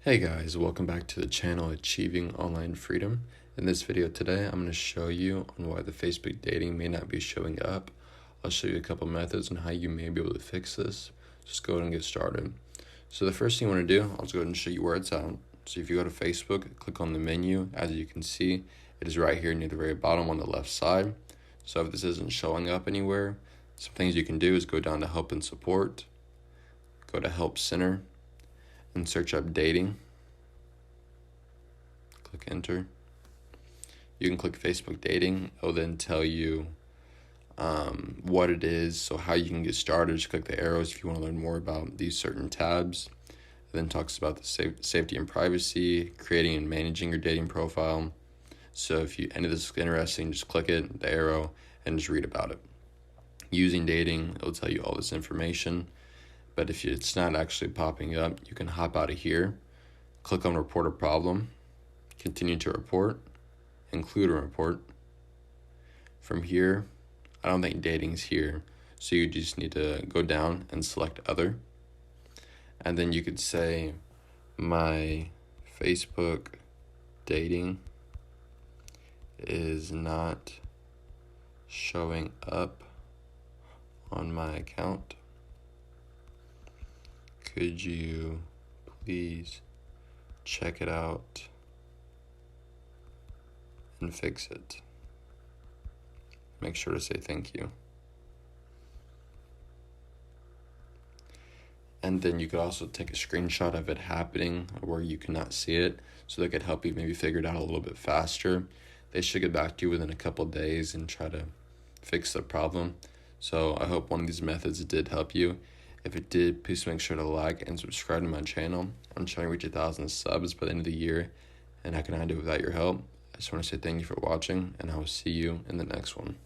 Hey guys, welcome back to the channel Achieving Online Freedom. In this video today, I'm going to show you on why the Facebook dating may not be showing up. I'll show you a couple methods on how you may be able to fix this. Just go ahead and get started. So the first thing you want to do, I'll just go ahead and show you where it's at. So if you go to Facebook, click on the menu. As you can see, it is right here near the very bottom on the left side. So if this isn't showing up anywhere, some things you can do is go down to Help and Support, go to Help Center, and search up dating. Click enter. You can click Facebook dating. It'll then tell you what it is, so how you can get started. Just click the arrows if you want to learn more about these certain tabs. It then talks about the safety and privacy, creating and managing your dating profile. So if any of this is interesting, just click it, the arrow, and just read about it. Using dating, it'll tell you all this information. But if it's not actually popping up, you can hop out of here, click on report a problem, continue to report, include a report. From here, I don't think dating's here, so you just need to go down and select other. And then you could say, my Facebook dating is not showing up on my account. Could you please check it out and fix it? Make sure to say thank you. And then you could also take a screenshot of it happening where you cannot see it, so they could help you maybe figure it out a little bit faster. They should get back to you within a couple of days and try to fix the problem. So I hope one of these methods did help you. If it did, please make sure to like and subscribe to my channel. I'm trying to reach 1,000 subs by the end of the year, and how can I do it without your help? I just want to say thank you for watching, and I will see you in the next one.